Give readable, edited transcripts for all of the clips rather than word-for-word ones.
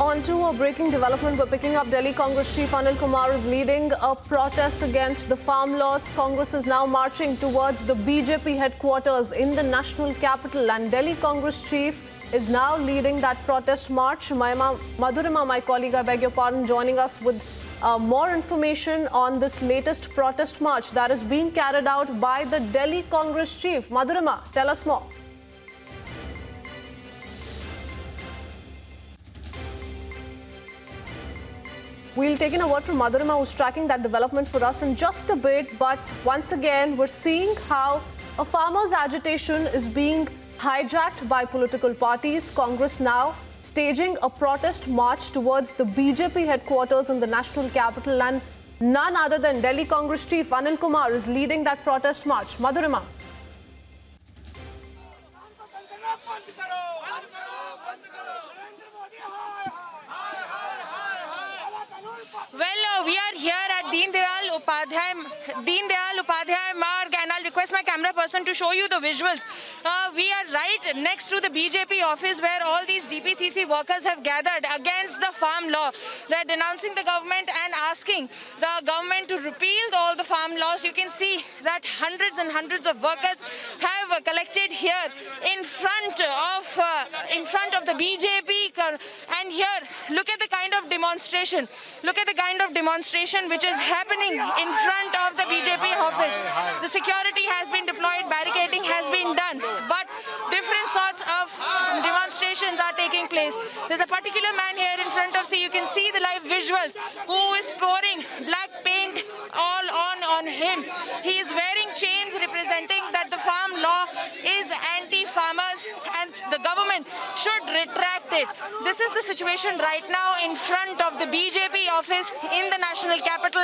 On to a breaking development, we're picking up. Delhi Congress Chief Anil Kumar is leading a protest against the farm laws. Congress is now marching towards the BJP headquarters in the national capital, and Delhi Congress Chief is now leading that protest march. Madhurima, my colleague, I beg your pardon, joining us with more information on this latest protest march that is being carried out by the Delhi Congress Chief. Madhurima, tell us more. We'll take in a word from Madhurima, who's tracking that development for us in just a bit. But once again, we're seeing how a farmers' agitation is being hijacked by political parties. Congress now staging a protest march towards the BJP headquarters in the national capital. And none other than Delhi Congress Chief Anil Kumar is leading that protest march. Madhurima. Well, we are here at Deen Dayal Upadhyay Marg, and I'll request my camera person to show you the visuals. We are right next to the BJP office where all these DPCC workers have gathered against the farm law. They're denouncing the government and asking the government to repeal all the farm laws. You can see that hundreds and hundreds of workers have collected here in front of the BJP. And here, look at the kind of demonstration. Look at the kind of demonstration which is happening in front of the BJP office. The security has been deployed, barricading has been done, but different sorts of demonstrations are taking place. There's a particular man here in front of you can see the live visuals, who is pouring black paint all on him. He is wearing chains representing that the farm law is anti-farmers and the government should retract it. This is the situation right now in front of the BJP office in the national capital,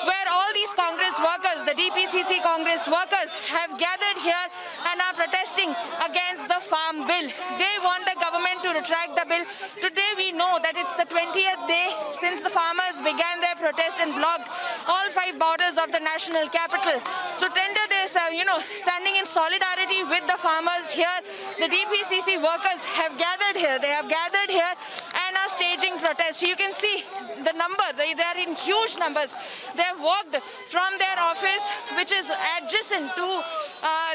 where all these Congress workers, the DPCC Congress workers, have gathered here and are protesting against the farm bill. They want the government to retract the bill. Today we know that it's the 20th day since the farmers began their protest and blocked all 5 borders of the national capital. So tender this, standing in solidarity with the farmers here, the DPCC workers have gathered here. They have gathered here and are staging protests. You can see the number. They are in huge numbers. They have walked from their office, which is adjacent to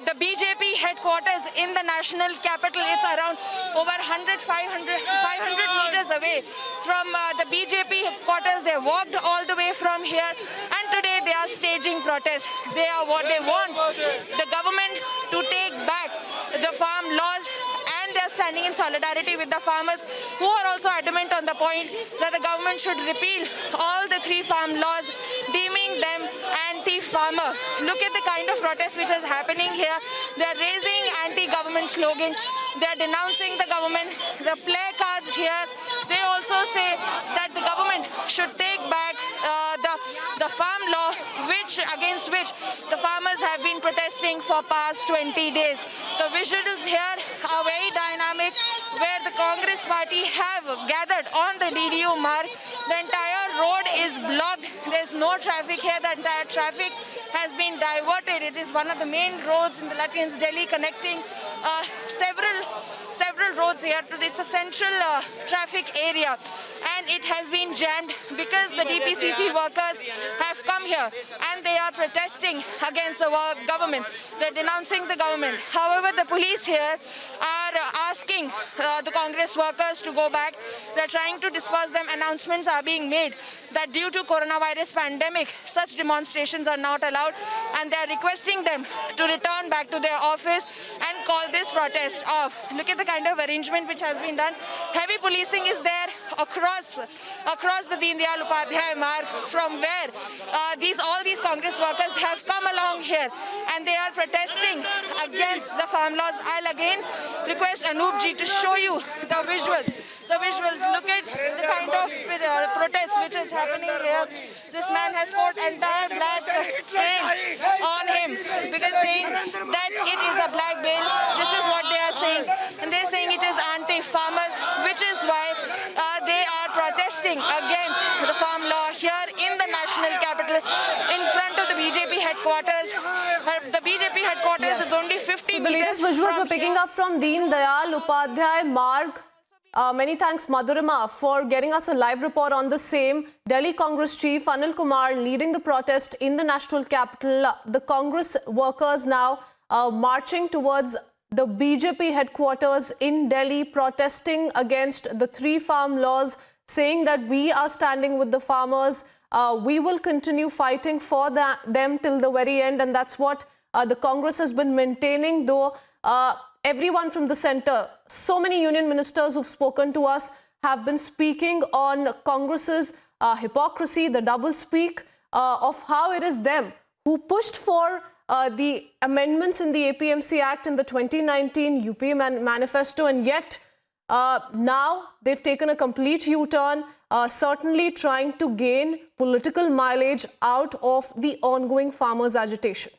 the BJP headquarters in the national capital. It's around over 500 meters away from the BJP headquarters. They walked all the way from here, and today they are staging protests. They want the government to take back the farm laws, and they are standing in solidarity with the farmers, who are also adamant on the point that the government should repeal all the 3 farm laws, deeming them anti-farmer. Look at the kind of protest which is happening here. They are raising anti-government slogans. They are denouncing the government. The placards here, they also say that the government should take back the farm law, against which the farmers have been protesting for past 20 days. The visuals here are very dynamic, where the Congress party have gathered on the DDU Marg. The entire road is blocked. There's no traffic here. The entire traffic has been diverted. It is one of the main roads in the Lutyens, Delhi, connecting several roads here. It's a central traffic area, and it has been jammed because the DPCC workers have come here and they are protesting against the government. They're denouncing the government. However, the police here are asking the Congress workers to go back. They're trying to disperse them. Announcements are being made that due to coronavirus pandemic, such demonstrations are not allowed, and they are requesting them to return back to their office and call this protest off. Look at the kind of arrangement which has been done. Heavy policing is there across the Deen Dayal Upadhyay Marg, from where all these Congress workers have come along here, and they are protesting against the farm laws. I'll again request Anup ji to show you the visuals. Look at the kind of protest which is happening here. This man has poured entire black paint on him because saying that it is a black bill. This is what they are saying, and they're saying it is anti-farmers, which is why they are protesting against the farm law here in the national capital, in front of the BJP headquarters. The BJP headquarters is only 50 meters. The latest visuals we're picking up from Deen Dayal Upadhyay Marg. Many thanks, Madhurima, for getting us a live report on the same. Delhi Congress Chief Anil Kumar leading the protest in the national capital. The Congress workers now marching towards the BJP headquarters in Delhi, protesting against the 3 farm laws, saying that we are standing with the farmers. We will continue fighting for them till the very end, and that's what the Congress has been maintaining, though everyone from the centre, so many union ministers who've spoken to us have been speaking on Congress's hypocrisy, the double-speak of how it is them who pushed for the amendments in the APMC Act in the 2019 UPA manifesto, and yet now they've taken a complete U-turn, certainly trying to gain political mileage out of the ongoing farmers' agitation.